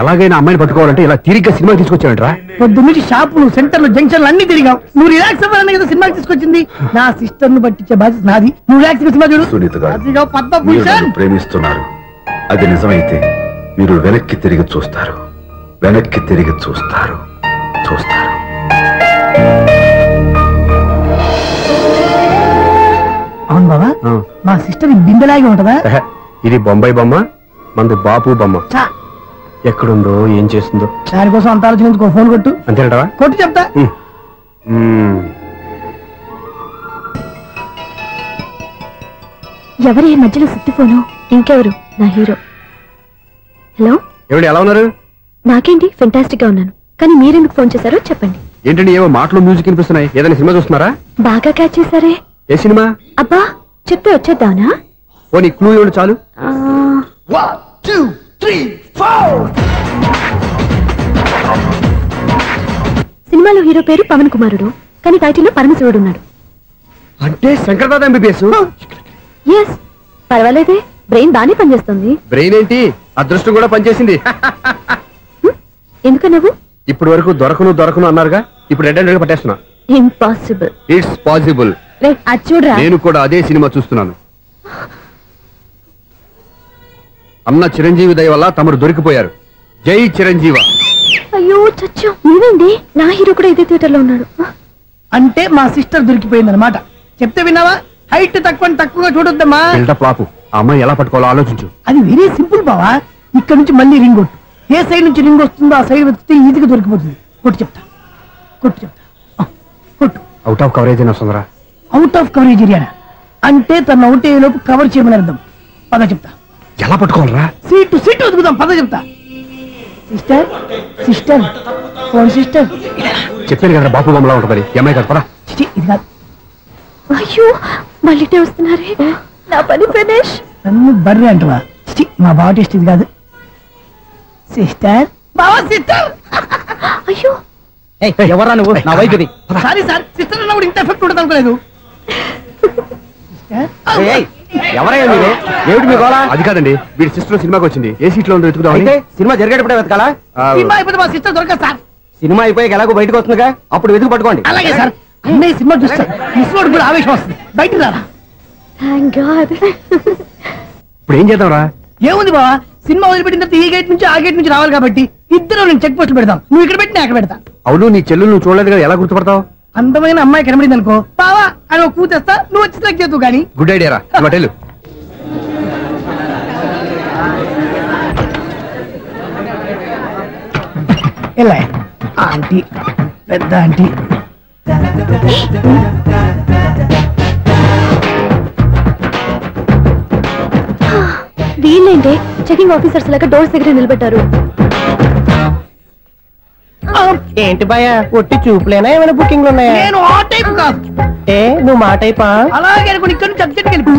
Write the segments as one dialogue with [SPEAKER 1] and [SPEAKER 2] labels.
[SPEAKER 1] ఎలాగైనా అమ్మాయిని పట్టుకోవాలంటే ఇలా తిరిగ్గా సినిమా తీసుకొచ్చాడంట్రా.
[SPEAKER 2] పొద్దున్నుంచి షాపులు, సెంటర్లు, జంక్షన్లు అన్ని తిరిగావు. నువ్వు రిలాక్స్ అవ్వాలని కదా సినిమాకి తీసుకొచ్చింది. నా సిస్టర్ ను పట్టించే బాధ్యత నాది. నువ్వు రిలాక్స్ సినిమా చూడు.
[SPEAKER 1] సునీత గారు,
[SPEAKER 2] పద్మభూషణ్
[SPEAKER 1] ప్రేమిస్తున్నారు. అది నిజమైతే మీరు వెనక్కి తిరిగి చూస్తారు, వెనక్కి తిరిగి చూస్తారు, చూస్తారు.
[SPEAKER 2] అవును బాబా, మా సిస్టర్ బిందెలాగే ఉంటదా?
[SPEAKER 1] ఇది బొంబాయి బొమ్మ, మంది బాపు బొమ్మ. ఎక్కడుందో ఏం చేస్తుందో
[SPEAKER 2] దానికోసం అంత ఆలోచించుకో. ఫోన్ కొట్టు.
[SPEAKER 1] అంతేనంటావా?
[SPEAKER 2] కొట్టు చెప్తా.
[SPEAKER 3] ఎవరి మధ్యలో సుత్తిపోను? ఇంకెవరు? నా హీరో. హలో,
[SPEAKER 1] ఏమిటి ఎలా ఉన్నారు?
[SPEAKER 3] నాకేంటి ఫెంటాస్టిక్ గా ఉన్నాను, కానీ మీరెందుకు ఫోన్ చేశారో చెప్పండి.
[SPEAKER 1] ఏంటండి ఏవో మాటలు మ్యూజిక్ వినిపిస్తున్నాయి. ఏదైనా సినిమా చూస్తున్నారా?
[SPEAKER 3] బాగా క్యాచ్ చేశారే.
[SPEAKER 1] ఏ సినిమా?
[SPEAKER 3] అబ్బా చెప్తే వచ్చేద్దానా?
[SPEAKER 1] ఓ నీ క్లూ ఇవ్వండి చాలు.
[SPEAKER 2] 1 2 3 4.
[SPEAKER 3] సినిమాలో హీరో పేరు పవన్ కుమారుడు, కానీ టైటిల్లో పరమశివుడు ఉన్నాడు.
[SPEAKER 1] అంటే శంకర్దాద ఎంబీబీఎస్.
[SPEAKER 3] ఎస్, పర్వాలేదే, బ్రెయిన్ బానే పనిచేస్తుంది.
[SPEAKER 1] బ్రెయిన్ ఏంటి, అదృష్టం కూడా పనిచేసింది.
[SPEAKER 3] ఎందుకు నువ్వు
[SPEAKER 1] ఇప్పటి వరకు దొరకను అన్నారుగా, ఇప్పుడు రెడ్ హ్యాండెడ్ గా పట్టేస్తున్నా.
[SPEAKER 3] ఇంపాసిబుల్.
[SPEAKER 1] It's possible.
[SPEAKER 3] అది చూడరా,
[SPEAKER 1] నేను కూడా అదే సినిమా చూస్తున్నాను. అన్న చిరంజీవి దయ వల్ల తమరు దొరికిపోయారు. జై చిరంజీవ.
[SPEAKER 3] అయ్యో చచ్చు, నీవేంటి? నా హీరో కూడా ఇదే థియేటర్ లో ఉన్నాడు.
[SPEAKER 2] అంటే మా సిస్టర్ దొరికిపోయింది అనమాట. చెప్తే విన్నావా? హైట్ తక్కువగా చూడొద్దమ్మా.
[SPEAKER 1] పాపు, ఆ అమ్మాయి ఎలా పట్టుకోవాలో ఆలోచించు.
[SPEAKER 2] అది వెరీ సింపుల్ బావా. ఇక్కడ నుంచి మళ్ళీ రింగ్ కొట్టు. ఏ సైడ్ నుంచి రింగ్ వస్తుందో ఆ సైడ్ వస్తే ఈజీగా దొరికిపోతుంది. కొట్టు చెప్తా. కొట్టు.
[SPEAKER 1] అవుట్ ఆఫ్ కవరేజ్ అయినా వస్తుందిరా.
[SPEAKER 2] అవుట్ ఆఫ్ కవరేజ్ ఏరియా అంటే తన అవుట్ అయ్యే లోపు కవర్ చేయమని అర్థం. పద చెప్తా.
[SPEAKER 1] ఎలా పట్టుకోవాలరా?
[SPEAKER 2] సీటు వదుకుదాం. పద చెప్తా. Sister phone sister.
[SPEAKER 1] చెప్పాను కదా బాపు బొమ్మలా ఉంటుంది. అమ్మాయి కదా పరా.
[SPEAKER 2] ఇది కాదు.
[SPEAKER 3] అయ్యో మళ్ళీ వస్తున్నారే, నా పని ఫినిష్.
[SPEAKER 2] నన్ను బర్రె అంటవా? మా బావ టేస్ట్ ఇది కాదు. సిస్టర్ బావా సిస్టర్.
[SPEAKER 3] అయ్యో
[SPEAKER 2] ఎవరా నువ్వు? నా వైఫ్ ఇది. సారీ సార్, సిస్టర్ అన్నప్పుడు ఇంత ఎఫెక్ట్ ఉంటుంది అనుకోలేదు.
[SPEAKER 4] ఎవరయ్యా మీరు? ఏమిటి మీ గోళ?
[SPEAKER 1] అది కాదండి, వీడి సిస్టర్ సినిమాకి వచ్చింది. ఏ సీట్ లో ఉందో వెతుకుదాం.
[SPEAKER 4] సినిమా జరిగేటప్పుడే వెతకాలా?
[SPEAKER 2] సినిమా అయిపోతే మా సిస్టర్ దొరకదు సార్.
[SPEAKER 4] సినిమా అయిపోయాక ఎలాగో బయటకు వస్తుందిగా, అప్పుడు వెతుకు పట్టుకోండి.
[SPEAKER 2] అలాగే సార్. అన్నయ్య సినిమా చూస్తారు, మిస్వాడు కూడా ఆవేశం వస్తుంది. బయట రారా.
[SPEAKER 3] Thank God.
[SPEAKER 1] ఇప్పుడు ఏం చేద్దాంరా?
[SPEAKER 2] ఏముంది బావా, సినిమా వదిలిపెట్టిన తర్వాత ఈ గేట్ నుంచి ఆ గేట్ నుంచి రావాలి కాబట్టి ఇద్దరు నేను చెక్ పోస్ట్ పెడతాం. నువ్వు ఇక్కడ పెట్టి అక్కడ పెడతా.
[SPEAKER 1] అవును, నీ చెల్లెలు నువ్వు చూడలేదు కదా, ఎలా గుర్తుపడతావు?
[SPEAKER 2] అందమైన అమ్మాయి కనబడింది అనుకో, బావా అని ఒక కూతేస్తా, నువ్వు వచ్చి సెలెక్ట్ చేద్దు. కానీ
[SPEAKER 1] గుడ్ ఐడియా రా. హోటల్
[SPEAKER 2] ఎలా ఆంటీ, పెద్ద ఆంటీ.
[SPEAKER 3] వీళ్ళేంటే చెకింగ్ ఆఫీసర్స్ లాగా డోర్స్ దగ్గర నిలబెట్టారు.
[SPEAKER 4] ఏంటి భయ, ఒట్టి చూపులేనా ఏమైనా బుకింగ్లు ఉన్నాయా?
[SPEAKER 2] నేను ఆ టైప్ కాదు.
[SPEAKER 4] నువ్వు మా టైపా?
[SPEAKER 2] అలాగే అనుకుని ఇక్కడ నుంచి అర్జెంట్కి వెళ్ళిపో.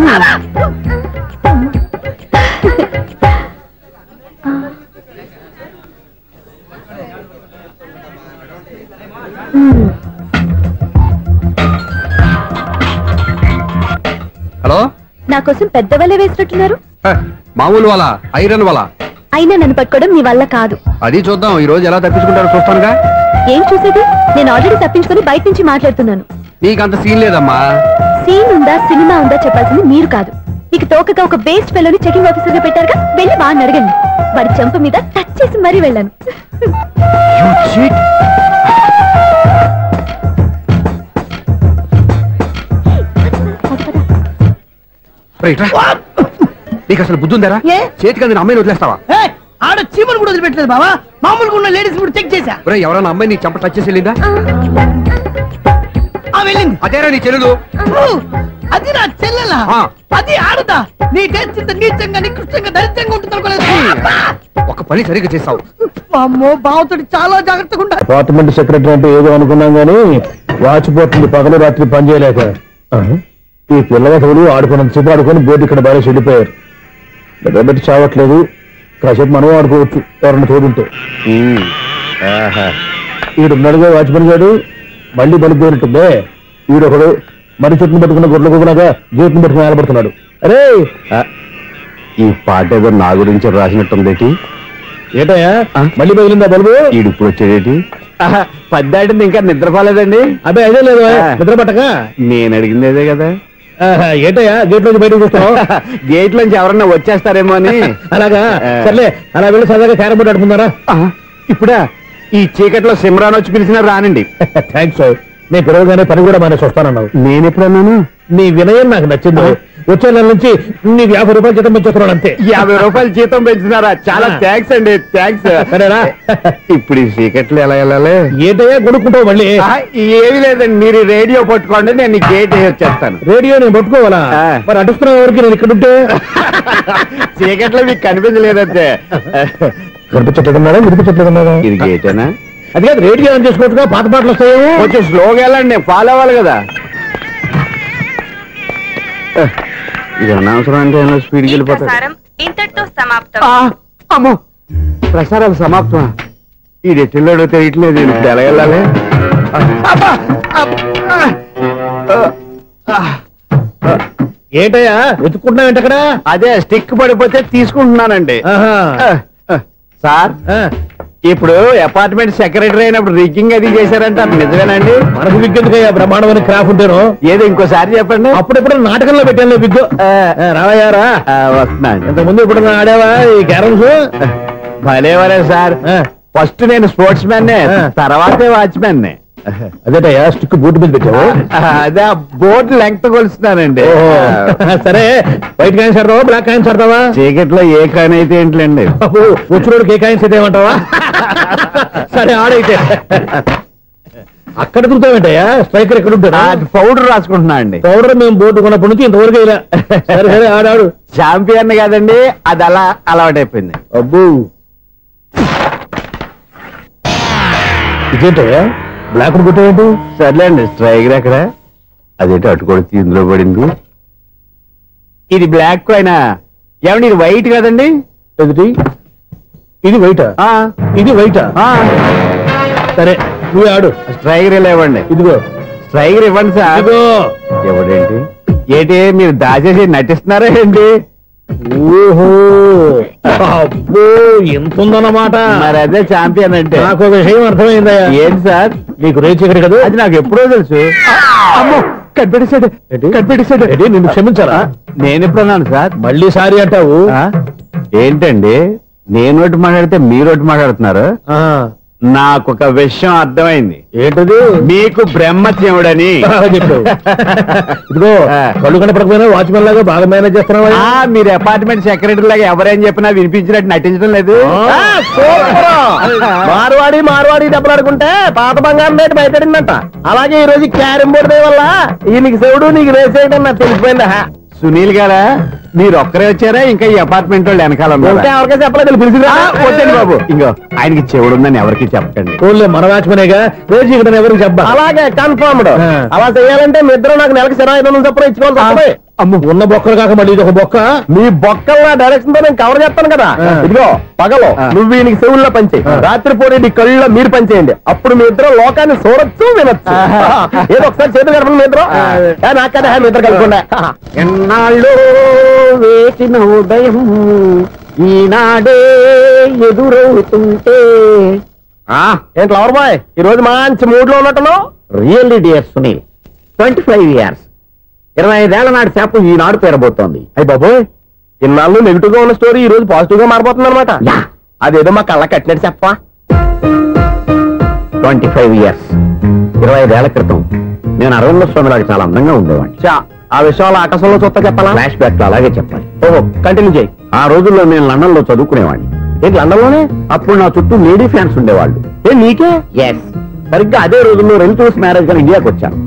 [SPEAKER 1] హలో,
[SPEAKER 3] నా కోసం పెద్ద వల వేసినట్టున్నారు.
[SPEAKER 1] మామూలు వాళ్ళ, ఐరన్ వాళ్ళ.
[SPEAKER 3] అయినా నన్ను పట్టుకోవడం మీ వల్ల కాదు.
[SPEAKER 1] అది చూద్దాం, ఈ రోజు ఎలా తప్పించుకుంటారో చూస్తానుగా.
[SPEAKER 3] ఏం చూసేది? నేను ఆల్రెడీ తప్పించుకొని బయట నుంచి మాట్లాడుతున్నాను.
[SPEAKER 1] నీకంత సీన్ లేదమ్మా.
[SPEAKER 3] సీన్ ఉందా సినిమా ఉందా చెప్పాల్సింది మీరు కాదు. మీకు తోకగా ఒక బేస్ట్ ఫెలోని చెకింగ్ ఆఫీసర్ గా పెట్టారుగా, వెళ్ళి వాడిని అడగండి. వాడి చెంప మీద టచ్ చేసి మరీ వెళ్ళాను.
[SPEAKER 1] నీకు అసలు బుద్ధి ఉందారా? చేతికి అందిన అమ్మాయిని వదిలేస్తావా?
[SPEAKER 2] ఆడ చీమను కూడా వదిలిపెట్టలేదు బావా. మామూలుగా ఉన్న లేడీస్ కూడా చెక్ చేశా.
[SPEAKER 1] ఎవరైనా అమ్మాయి నీ చెంప టచ్ చేసి వెళ్ళిందా?
[SPEAKER 2] వెళ్ళింది.
[SPEAKER 1] అదేరా నీ చెల్లెలు?
[SPEAKER 2] అది నా చెల్లెలా? అది ఆడదా? నీ టేస్ట్ ఇంత నీచంగా నికృష్టంగా దరిద్రంగా ఉంటుంది అనుకోలేదు.
[SPEAKER 1] ఒక పని సరిగ్గా చేస్తావు.
[SPEAKER 2] అమ్మో, బావతోటి చాలా జాగ్రత్తగా ఉండాలి.
[SPEAKER 5] డిపార్ట్మెంట్ సెక్రటరీ అంటే ఏదో అనుకున్నాం గానీ వాచిపోతుంది పగలు రాత్రి పని చేయలేక. ఈ పిల్లవాడు ఆడుకున్నంత సేపు ఆడుకొని బోర్డు ఇక్కడ బాగా చెడిపోయారు. నిద్రబెట్టి చావట్లేదు. కాసేపు మనం ఆడుకోవచ్చు ఎవరన్నా తోడుంటే. ఈడున్నాడుగా వాచ్మెన్ గారు, మళ్ళీ బలిపోయినట్టుందే. ఈడొకడు మరి చెట్టును పట్టుకున్న గొడ్ల కుక్కలాగా గేట్ను పట్టుకుని ఆడబడుతున్నాడు. అరే
[SPEAKER 1] ఈ పాట ఏదో నా గురించి రాసినట్టుందేటి.
[SPEAKER 5] ఏటయ్యా మళ్ళీ పగిలిందా బల్బు?
[SPEAKER 1] ఈడు ఇప్పుడు వచ్చేదేటి? పద్దాటింది ఇంకా నిద్రపోలేదండి.
[SPEAKER 5] అబ్బాయి అదే లేదు నిద్ర పట్టక.
[SPEAKER 1] నేను అడిగింది అదే కదా.
[SPEAKER 5] ఏటయ్యా గేట్ నుంచి బయటకు చూస్తావు?
[SPEAKER 1] గేట్ లోంచి ఎవరన్నా వచ్చేస్తారేమో అని.
[SPEAKER 5] అలాగా సర్లే, అలా వెళ్ళి సరదాగా క్యారం బోర్డు ఆడుకుందారా?
[SPEAKER 1] ఇప్పుడా? ఈ చీకట్లో సిమ్రాన్ వచ్చి పిలిచినా రానండి.
[SPEAKER 5] థ్యాంక్స్. నేను పిలవగానే పని కూడా మానేసి వస్తానన్నావు.
[SPEAKER 1] నేను ఎప్పుడన్నాను?
[SPEAKER 5] నీ వినయం నాకు నచ్చింది. వచ్చే నెల నుంచి నీకు 50 రూపాయలు జీతం పెంచుతున్నాను అంతే.
[SPEAKER 1] 50 రూపాయలు జీతం పెంచుతున్నారా? చాలా థ్యాంక్స్ అండి. థ్యాంక్స్.
[SPEAKER 5] సరేనా?
[SPEAKER 1] ఇప్పుడు ఈ చీకట్లు ఎలా వెళ్ళాలి?
[SPEAKER 5] ఏంటయ్యా కొనుక్కుంటావు మళ్ళీ?
[SPEAKER 1] ఏమి లేదండి, మీరు రేడియో పట్టుకోండి, నేను గేట్ వచ్చేస్తాను.
[SPEAKER 5] రేడియో నేను పట్టుకోవాలా? మరి అడుస్తున్న ఎవరికి నేను ఇక్కడ ఉంటే?
[SPEAKER 1] చీకట్లో మీకు కనిపించలేదంటే.
[SPEAKER 5] కనిపించట్లేదన్నారా? వినిపించట్లేదన్నారా?
[SPEAKER 1] ఇది గేటేనా?
[SPEAKER 5] అది కాదు, రేడియో ఆన్ చేసుకోవచ్చుగా, పాత పాటలు వస్తాయేమో.
[SPEAKER 1] కొంచెం స్లోగా వెళ్ళండి, నేను ఫాలో అవ్వాలి కదా. ఇది అనవసరం అంటే స్పీడ్కి వెళ్ళిపోతాడు.
[SPEAKER 6] ఇంతటితో సమాప్తం.
[SPEAKER 1] అమ్మో, ప్రసారాలు సమాప్తం. ఈ రెట్టిల్లోడో తెలియట్లేదు. ఇప్పుడు ఎలా వెళ్ళాలి?
[SPEAKER 5] ఏంటయ్యా వెతుక్కుంటున్నావు అక్కడ?
[SPEAKER 1] అదే స్టిక్ పడిపోతే తీసుకుంటున్నానండి. సార్, ఇప్పుడు అపార్ట్మెంట్ సెక్రటరీ అయినప్పుడు రిగ్గింగ్ అది చేశారంటే అది నిజమేనండి?
[SPEAKER 5] మనకు విగ్గెందుకయ్యా, బ్రహ్మాండమైన క్రాఫ్ ఉంటాను.
[SPEAKER 1] ఏదో ఇంకోసారి చెప్పండి.
[SPEAKER 5] అప్పుడెప్పుడు నాటకంలో పెట్టాను విగ్గు. రావయ్యారా?
[SPEAKER 1] వస్తున్నా.
[SPEAKER 5] ఇంతకుముందు ఇప్పుడు ఆడావా ఈ క్యారమ్స్?
[SPEAKER 1] భలేవరే సార్. ఫస్ట్ నేను స్పోర్ట్స్ మ్యాన్, తర్వాతే వాచ్మెన్.
[SPEAKER 5] అదేటయ్యా స్టిక్ బూట్ మీద పెట్టావు?
[SPEAKER 1] అదే బోర్డు లెంగ్త్ కొలుస్తున్నానండి.
[SPEAKER 5] సరే, వైట్ కాయిన్స్ ఆడతావా, బ్లాక్ కాయిన్స్ ఆడతావా?
[SPEAKER 1] చీకట్లో ఏ కాయిన్ అయితే ఏంటండి?
[SPEAKER 5] వచ్చినోడికి ఏ కాయిన్స్ అయితే ఏమంటావా? సరే ఆడైతే. అక్కడ తిరుగుతావేంటయ్యా? స్ట్రైకర్ ఎక్కడ ఉంటాడా?
[SPEAKER 1] పౌడర్ రాసుకుంటున్నా అండి.
[SPEAKER 5] పౌడర్ మేము బోర్డు కొన్నప్పటి నుంచి ఇంతవరకు ఇలా. సరే సరే ఆడాడు.
[SPEAKER 1] ఛాంపియన్ కాదండి, అది అలా అలవాటైపోయింది.
[SPEAKER 5] అబ్బు, ఇదేంటయ్యా బ్లాక్ కొట్టావేంటి?
[SPEAKER 1] సర్లేండి, స్ట్రైకర్ ఎక్కడ? అదేంటి అటుకొడితే ఇందులో పడింది. ఇది బ్లాక్ కాయినా? ఏమండి ఇది వైట్ కదండి?
[SPEAKER 5] ఎదుటి ఇది వైటా? ఇది వైటా? సరే నువ్వు ఆడు.
[SPEAKER 1] స్ట్రైకర్ ఇలా ఇవ్వండి.
[SPEAKER 5] ఇదిగో
[SPEAKER 1] స్ట్రైకర్ ఇవ్వండి సార్.
[SPEAKER 5] ఇదిగో.
[SPEAKER 1] ఎవడేంటి? ఏంటి మీరు దాచేసి నటిస్తున్నారా ఏంటి?
[SPEAKER 5] ఓహో, అబ్బో ఎంత ఉందన్నమాట.
[SPEAKER 1] మరి అదే ఛాంపియన్ అంటే.
[SPEAKER 5] నాకు ఒక విషయం అర్థమైందయ్యా.
[SPEAKER 1] ఏంటి సార్?
[SPEAKER 5] నీకు రేచి ఇక్కడ కదా?
[SPEAKER 1] అది నాకు ఎప్పుడో తెలుసు. అమ్మో, కనిపెట్టేశాడు. కనిపెట్టేశాడు.
[SPEAKER 5] నిన్ను క్షమించాలా?
[SPEAKER 1] నేను ఎప్పుడన్నాను సార్?
[SPEAKER 5] మళ్ళీ సారీ అంటావు?
[SPEAKER 1] ఏంటండి, నేను ఒకటి మాట్లాడితే మీరు ఒకటి మాట్లాడుతున్నారు. నాకు ఒక విషయం అర్థమైంది.
[SPEAKER 5] ఏంటది?
[SPEAKER 1] మీకు బ్రహ్మత్యముడని
[SPEAKER 5] చెప్పావు. ఇదిగో కళ్ళు కనపడకపోయినా వాచ్మెన్ లాగా బాగా మేనేజ్ చేస్తున్నావా?
[SPEAKER 1] మీరు అపార్ట్మెంట్ సెక్రటరీ లాగా ఎవరేం చెప్పినా వినిపించినట్టు నటించడం లేదు.
[SPEAKER 4] మార్వాడి దెబ్బలాడుకుంటే పాత బంగారం రేటు బయటడిందంట. అలాగే ఈ రోజు క్యారం బోర్డు వల్ల ఈయనకి శివుడు నీకు రేసేయడం నాకు తెలిసిపోయిందా?
[SPEAKER 1] సునీల్ గారా, మీరు ఒక్కరే వచ్చారా? ఇంకా ఈ అపార్ట్మెంట్ వాళ్ళు వెనకాల
[SPEAKER 4] ఎవరికీ చెప్పలేదు, పిలిచిరా.
[SPEAKER 1] వద్దండి బాబు, ఇంకో ఆయనకి చెవుడుందని ఎవరికి చెప్పకండి.
[SPEAKER 5] ఓన్లీ మన వాచ్మనేగా, రోజు ఇక్కడ ఎవరికి చెప్పా.
[SPEAKER 4] అలాగే కన్ఫర్మ్డ్. అలా చేయాలంటే మీ ఇద్దరు నాకు నెలకు 25,000 చొప్పున ఇచ్చుకోవాలి.
[SPEAKER 5] అమ్మ, ఉన్న బొక్కలు కాక మళ్ళీ ఇది ఒక బొక్క.
[SPEAKER 4] మీ బొక్కల డైరెక్షన్ తో నేను కవర్ చేస్తాను కదా. ఇదిగో పగలో నువ్వు ఈయనకి చెవుల్లో పంచేయి, రాత్రిపూట నీ కళ్ళలో మీరు పంచేయండి. అప్పుడు మీ ఇద్దరు లోకాన్ని చూడొచ్చు, వినొచ్చు. ఏదో ఒకసారి చేతులు కలపండి మీ ఇద్దరు. నాకదే మీ ఇద్దరు కలుపుకుండా.
[SPEAKER 1] ఎన్నాళ్ళు వేసిన ఉదయం ఈనాడే ఎదురవుతుంటే.
[SPEAKER 4] ఏంటి లవర్ బాయ్, ఈ రోజు మంచి మూడ్ లో ఉన్నట్టున్నావు?
[SPEAKER 1] రియల్లీ డియర్ సునీల్, 25 years 25 ఏళ్ల నాటి శాపం ఈనాడు పేరబోతోంది.
[SPEAKER 4] అయ్యి బాబోయ్, ఇన్నాళ్ళు నెగిటివ్ గా ఉన్న స్టోరీ ఈ రోజు పాజిటివ్ గా మారిపోతుంది అనమాట. అదేదో మా కళ్ళ కట్టినట్టు చెప్పా.
[SPEAKER 1] 25 years 25 ఏళ్ల క్రితం నేను అరవింద స్వామిలాగా చాలా అందంగా ఉండేవాడిని.
[SPEAKER 4] ఆ విషయాలు ఆకాశంలో చూస్తా చెప్పాలా?
[SPEAKER 1] ఫ్లాష్ బ్యాక్ లో అలాగే చెప్పాలి.
[SPEAKER 4] ఓహో, కంటిన్యూ చేయి.
[SPEAKER 1] ఆ రోజుల్లో నేను లండన్ లో చదువుకునేవాడిని.
[SPEAKER 4] ఏంటి లండన్ లోనే?
[SPEAKER 1] అప్పుడు నా చుట్టూ లేడీ ఫ్యాన్స్ ఉండేవాళ్ళు.
[SPEAKER 4] నీకే?
[SPEAKER 1] ఎస్, సరిగ్గా అదే రోజుల్లో రిలేటివ్స్ మ్యారేజ్ గా ఇండియాకి వచ్చాను.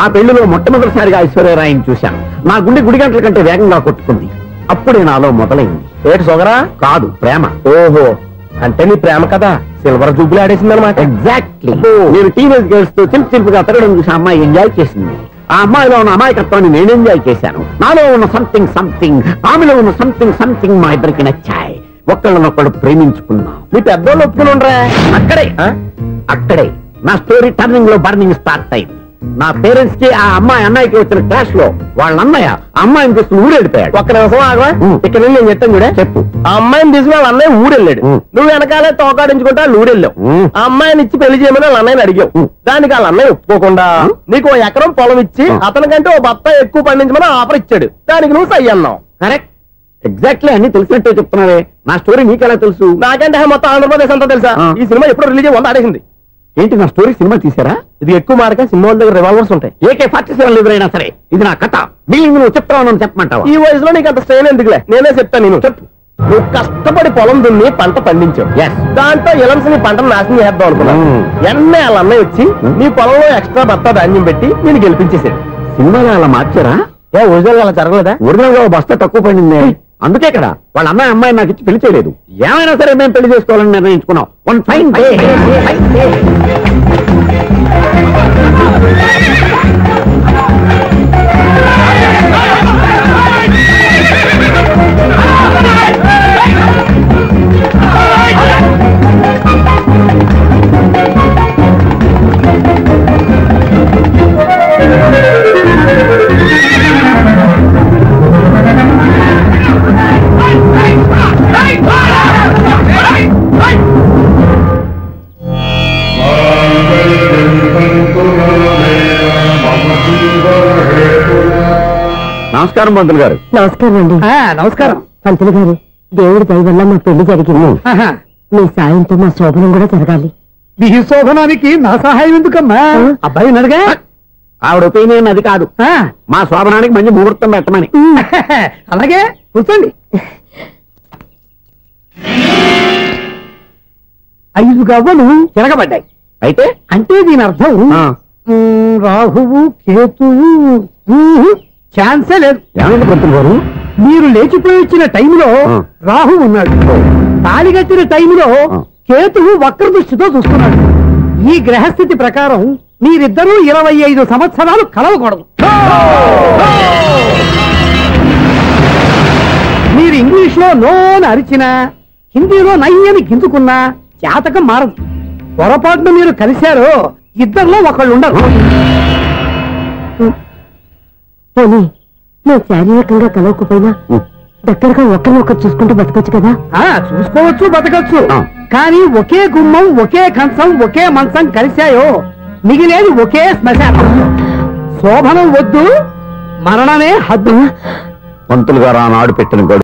[SPEAKER 1] ఆ పెళ్లిలో మొట్టమొదటిసారిగా ఐశ్వర్యరాయని చూశాను. నా గుండె గుడి గంటల కంటే వేగంగా కొట్టుకుంది. అప్పుడే నాలో మొదలైంది.
[SPEAKER 4] ఏటి సొగరా?
[SPEAKER 1] కాదు, ప్రేమ.
[SPEAKER 4] ఓహో, అంటే నీ ప్రేమ కదా సిల్వర్ జూబులు ఆడేసింది అనమాట.
[SPEAKER 1] ఎగ్జాక్ట్లీ. నేను టీనేజ్ గర్ల్స్ తో చిలిపిగా తిరగడం చూసి అమ్మాయి ఎంజాయ్ చేసింది. ఆ అమ్మాయిలో ఉన్న అమాయకత్వాన్ని నేను ఎంజాయ్ చేశాను. నాలో ఉన్న సంథింగ్, ఆమెలో ఉన్న సంథింగ్ మా ఇద్దరికి నచ్చాయి. ఒక్కళ్ళనొక్కడు ప్రేమించుకున్నాం.
[SPEAKER 4] మీ పెద్దోళ్ళు ఒప్పుకుని ఉండరా?
[SPEAKER 1] అక్కడే నా స్టోరీ టర్నింగ్ లో బర్నింగ్ స్టార్ట్ అయింది. నా పేరెంట్స్ కి ఆ అమ్మాయి అన్నయ్యకి వచ్చిన క్లాష్ లో వాళ్ళ అన్నయ్య ఆ అమ్మాయిని తీసుకుని ఊరెళ్ళిపోయాడు.
[SPEAKER 4] ఒక్క నిమిషం ఆగవా? ఇక్కడ నుండి నేను చెప్తాను కూడా.
[SPEAKER 1] చెప్పు.
[SPEAKER 4] ఆ అమ్మాయిని తీసుకుని వాళ్ళ అన్నయ్య ఊరెళ్ళాడు. నువ్వు వెనకాలే తోకాడించుకుంటా ఊరెళ్ళావు. ఆ అమ్మాయిని ఇచ్చి పెళ్లి చేయమని వాళ్ళ అన్నయ్యని అడిగావు. దానికి వాళ్ళ అన్నయ్య ఒప్పుకోకుండా నీకు 1 ఎకరం పొలం ఇచ్చి అతనికంటే ఓ బత్త ఎక్కువ పండించమని ఆఫర్ ఇచ్చాడు. దానికి నువ్వు సై అన్నావు.
[SPEAKER 1] కరెక్ట్, ఎగ్జాక్ట్లీ అన్ని తెలిసినట్టే చెప్తున్నావే. నా స్టోరీ నీకెలా తెలుసు?
[SPEAKER 4] నాకంటే మొత్తం ఆంధ్రప్రదేశ్ అంతా తెలుసా? ఈ సినిమా ఎప్పుడు రిలీజ్ అయ్యి 100 ఆడేసింది.
[SPEAKER 1] ఏంటి నా స్టోరీ సినిమా తీసారా?
[SPEAKER 4] ఇది ఎక్కువ మార్క సినిమా వాళ్ళ దగ్గర రివాల్వర్స్ ఉంటాయి.
[SPEAKER 1] AK-47 ఎదురైనా సరే ఇది నా కథ. మిగిలింది నువ్వు చెప్తావు చెప్పమంటావా?
[SPEAKER 4] ఈ వయసులో నీకు అంత స్ట్రెయిన్ ఎందుకులే, నేనే చెప్తాను. నేను చెప్పు. నువ్వు కష్టపడి పొలం దున్ని పంట పండించావు. దాంతో ఎలమ్స్ నీ పంటను నాశనం చేద్దాం అనుకున్నావు. ఎన్నే వాళ్ళ అన్నయ్య వచ్చి నీ పొలంలో ఎక్స్ట్రా బత్తా ధాన్యం పెట్టి నేను గెలిపించేసాడు.
[SPEAKER 1] సినిమాలో అలా మార్చారా?
[SPEAKER 4] ఒరిజినల్ అలా జరగలేదా?
[SPEAKER 1] ఒరిజినల్ గా బస్తా తక్కువ పడింది. అందుకే కదా వాళ్ళ అమ్మాయి అమ్మాయి నాకు ఇచ్చి పెళ్లి చేయలేదు. ఏమైనా సరే మేము పెళ్లి చేసుకోవాలని నిర్ణయించుకున్నాం. One fine day. నమస్కారం పంతులు గారు.
[SPEAKER 6] నమస్కారం అండి.
[SPEAKER 2] నమస్కారం
[SPEAKER 6] పంతులు గారు, దేవుడి దయ వల్ల మా పెళ్లి జరిగింది. మీ సాయంతో మా శోభనం కూడా జరగాలి.
[SPEAKER 2] మీ శోభనానికి నా సహాయం ఎందుకమ్మా? అబ్బాయి అడగా.
[SPEAKER 1] ఆవిడ ఒపీనియన్ అది కాదు. మా శోభనానికి మంచి ముహూర్తం పెట్టమని.
[SPEAKER 2] అలాగే కూర్చోండి. 5 గవ్వలు తిరగబడ్డాయి.
[SPEAKER 1] అయితే
[SPEAKER 2] అంటే దీని అర్థం రాహువు కేతువు ఛాన్సే లేదు.
[SPEAKER 1] ఏమైంది పంతులు గారు?
[SPEAKER 2] మీరు లేచిపోయి వచ్చిన టైంలో రాహు ఉన్నాడు. తాళిగట్టిన టైంలో కేతువు వక్ర దృష్టితో చూస్తున్నాడు. ఈ గ్రహస్థితి ప్రకారం మీరిద్దరూ 25 సంవత్సరాలు కలవకూడదు. మీరు ఇంగ్లీష్ లో నోని అరిచినా, హిందీలో నయ్యని గింజుకున్నా జాతకం మారదు. పొరపాటున మీరు కలిశారో ఇద్దరిలో ఒకళ్ళు ఉండరు.
[SPEAKER 6] పోనీ మేము శారీరకంగా కలవకపోయినా దగ్గరగా ఒకరినొకరు చూసుకుంటూ బతకొచ్చు కదా?
[SPEAKER 2] చూసుకోవచ్చు, బతకచ్చు. కానీ ఒకే గుమ్మం, ఒకే కంచం, ఒకే మంచం కలిశాయో మిగిలేది ఒకే శ్మశానం. శోభనం వద్దు, మరణమే హద్దు.
[SPEAKER 1] పంతులు గారు ఆనాడు పెట్టిన